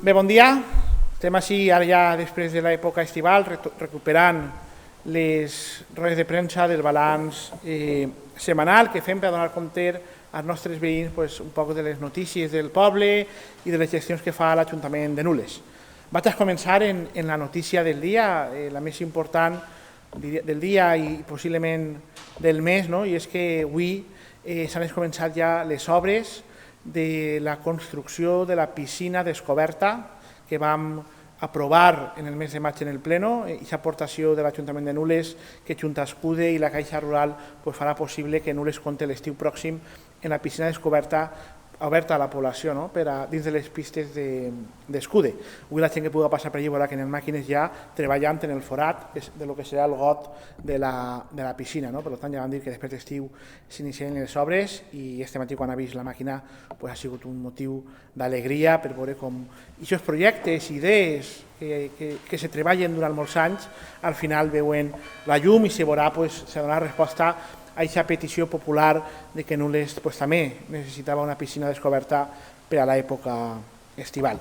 Bé, bon dia. Estem així ara ja després de l'època estival recuperant les rodes de premsa del balanç setmanal que fem per donar compte als nostres veïns un poc de les notícies del poble i de les gestions que fa l'Ajuntament de Nules. Vaig a començar en la notícia del dia, la més important del dia i possiblement del mes, i és que avui s'han començat ja les obres de la construcció de la piscina descoberta que vam aprovar en el mes de maig en el Pleno, i aquesta aportació de l'Ajuntament de Nules que junt a Escude i la Caixa Rural farà possible que Nules compti l'estiu pròxim en la piscina descoberta oberta a la població dins de les pistes d'Escude. Avui la gent que pugui passar per allà veurà que hi ha màquines ja treballant en el forat del que serà el got de la piscina. Per tant, ja vam dir que després d'estiu s'inicien les obres i este matí quan ha vist la màquina ha sigut un motiu d'alegria per veure com aquests projectes i idees que se treballen durant molts anys al final veuen la llum i se veurà, se donarà resposta a aquesta petició popular de que Nules també necessitava una piscina descoberta per a l'època estival.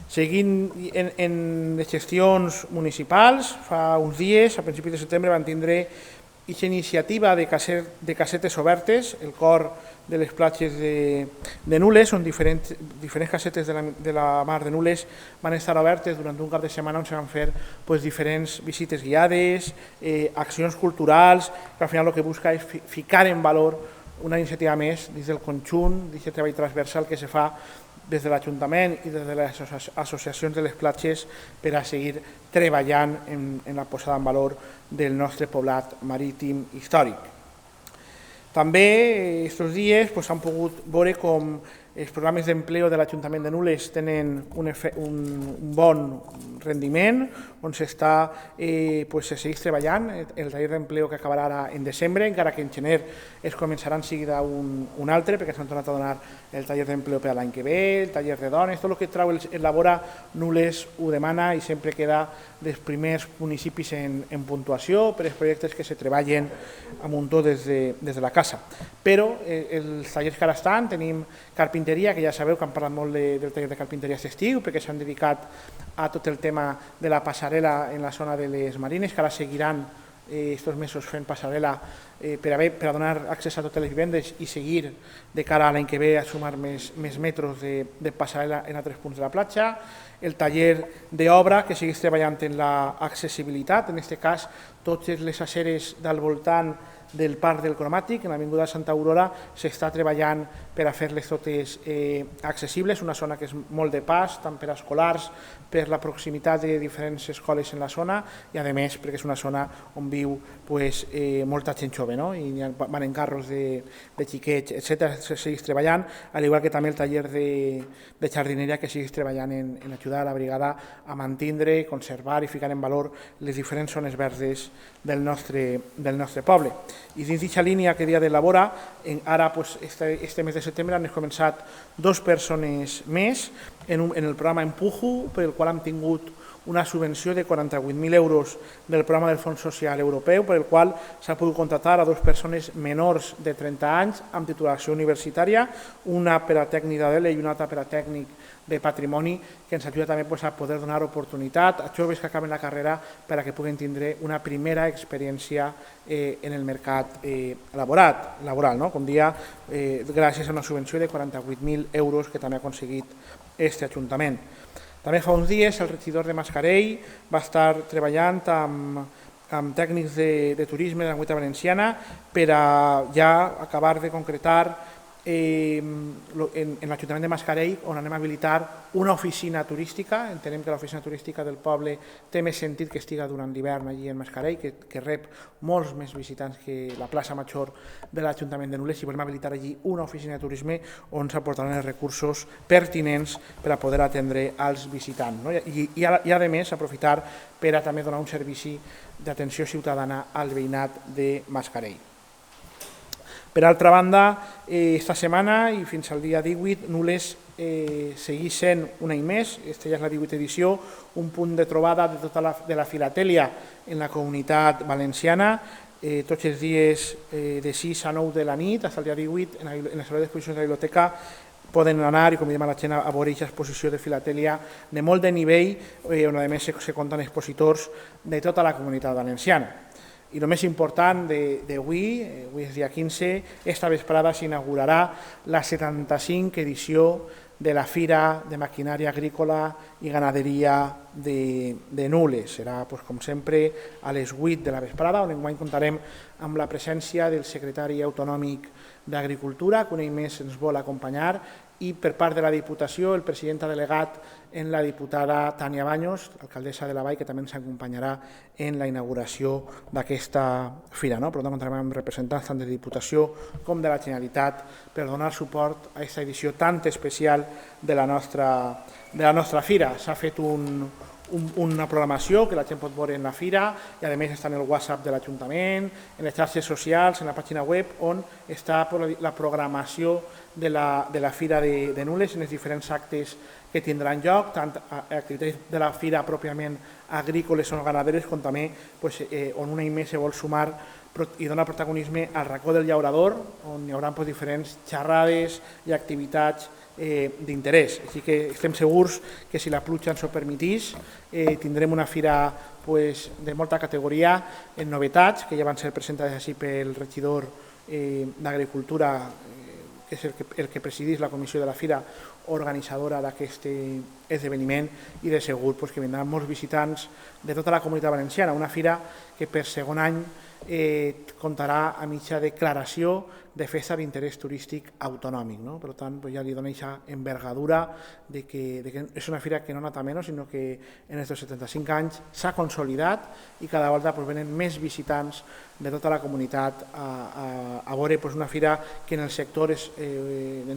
Seguint en les gestions municipals, fa uns dies, a principis de setembre, van tindre aquesta iniciativa de casetes obertes, el cor de les platges de Nules, on diferents casetes de la mar de Nules van estar obertes durant un cap de setmana on se van fer diferents visites guiades, accions culturals, que al final el que busca és ficar en valor una iniciativa més dins del conjunt, d'aquest treball transversal que se fa des de l'Ajuntament i des de les associacions de les platges per a seguir treballant en la posada en valor del nostre poblat marítim històric. També aquests dies s'han pogut veure com els programes d'empleo de l'Ajuntament de Nules tenen un bon rendiment, on se segueix treballant el taller d'empleo que acabarà ara en desembre, encara que en gener es començarà en seguida un altre, perquè s'han tornat a donar el taller d'empleo per a l'any que ve, el taller de dones, tot el que trau elabora Nules ho demana i sempre queda dels primers municipis en puntuació per als projectes que se treballen a muntó des de la casa. Però els tallers que ara estan, tenim carpinteria, que ja sabeu que han parlat molt del taller de carpinteria aquest estiu, perquè s'han dedicat a tot el tema de la passarel·la en la zona de les Marines, que ara seguiran aquests mesos fent passarel·la per a donar accés a totes les vivendes i seguir de cara a l'any que ve a sumar més metres de passarel·la en altres punts de la platja. El taller d'obra que segueix treballant en l'accessibilitat, en aquest cas totes les aceres del voltant del Parc del Cromàtic, en l'avinguda Santa Aurora, s'està treballant per a fer-les totes accessibles, una zona que és molt de pas, tant per a escolars, per la proximitat de diferents escoles en la zona i, a més, perquè és una zona on viu molta gent jove, i van en carros de xiquets, etc. Se segueix treballant, al igual que també el taller de jardineria que segueix treballant en ajudar a la brigada a mantindre, conservar i ficar en valor les diferents zones verdes del nostre poble. I dins d'aquesta línia que dia d'elabora, ara este mes de setembre han començat 2 persones més en el programa Empujo, per el qual hem tingut una subvenció de 48.000 euros del programa del Fons Social Europeu, per el qual s'ha pogut contractar a 2 persones menors de 30 anys amb titulació universitària, una per a tècnic d'ADL i una altra per a tècnic de patrimoni, que ens ajuda també a poder donar oportunitat a joves que acaben la carrera per a que puguin tindre una primera experiència en el mercat laboral, com dia, gràcies a una subvenció de 48.000 euros que també ha aconseguit aquest Ajuntament. També fa uns dies el regidor de Mascarell va estar treballant amb tècnics de turisme de la Comunitat Valenciana per a ja acabar de concretar en l'Ajuntament de Mascarell, on anem a habilitar una oficina turística. Entenem que l'oficina turística del poble té més sentit que estiga durant l'hivern allí en Mascarell, que rep molts més visitants que la plaça Major de l'Ajuntament de Nules, i volem habilitar allí una oficina de turisme on s'aportaran els recursos pertinents per a poder atendre als visitants. I a més aprofitar per a també donar un servici d'atenció ciutadana al veïnat de Mascarell. Per altra banda, esta setmana i fins al dia 18, Nules segueix sent un any més, aquesta ja és la 18a edició, un punt de trobada de tota la filatèlia en la comunitat valenciana, tots els dies de 6 a 9 de la nit, fins al dia 18, en la sala d'exposicions de la biblioteca, poden anar i convidem a la gent a veure aquesta exposició de filatèlia de molt de nivell, on a més se compten expositors de tota la comunitat valenciana. I el més important d'avui, avui és dia 15, esta vesprada s'inaugurarà la 75 edició de la Fira de Maquinària Agrícola i Ganaderia de Nules. Serà, com sempre, a les 8 de la vesprada, on enguany comptarem amb la presència del secretari autonòmic d'Agricultura, que un any més ens vol acompanyar, i per part de la Diputació, el president delegat en la diputada Tània Baños, alcaldessa de la Vall, que també ens acompanyarà en la inauguració d'aquesta fira. Per tant, comptarem amb representants tant de la Diputació com de la Generalitat per donar suport a aquesta edició tan especial de la nostra fira. S'ha fet una programació que la gent pot veure en la fira i a més està en el WhatsApp de l'Ajuntament, en les xarxes socials, en la pàgina web on està la programació de la Fira de Nules en els diferents actes que tindran lloc, tant activitats de la fira pròpiament agrícoles o ganaderes com també on un any més se vol sumar i donar protagonisme al racó del llaurador, on hi haurà diferents xerrades i activitats d'interès. Així que estem segurs que si la pluja ens ho permetís tindrem una fira de molta categoria en novetats que ja van ser presentades així pel regidor d'Agricultura, que és el que presideix la comissió de la fira organitzadora d'aquest esdeveniment, i de segur que vindran molts visitants de tota la comunitat valenciana. Una fira que per segon any comptarà amb aquesta declaració de festa d'interès turístic autonòmic. Per tant, ja li dona aquesta envergadura que és una fira que no ha anat a menys, sinó que en aquests 75 anys s'ha consolidat i cada volta venen més visitants de tota la comunitat a veure una fira que en el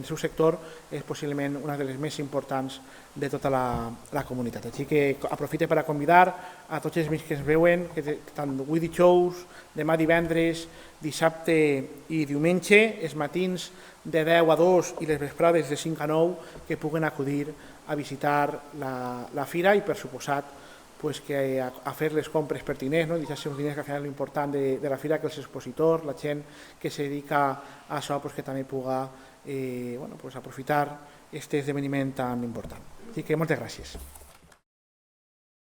seu sector és possiblement una de les més importants de tota la comunitat. Així que aprofite per a convidar a tots els que ens veuen, tant avui dijous, demà divendres, dissabte i diumenge, els matins de 10 a 2 i les vesprades de 5 a 9, que puguen acudir a visitar la fira i, per suposat, a fer les compres pertinents, deixar-se uns diners, que al final l'important de la fira, que els expositors, la gent que se dedica a això, que també pugui aprofitar aquest esdeveniment tan important. Així que moltes gràcies.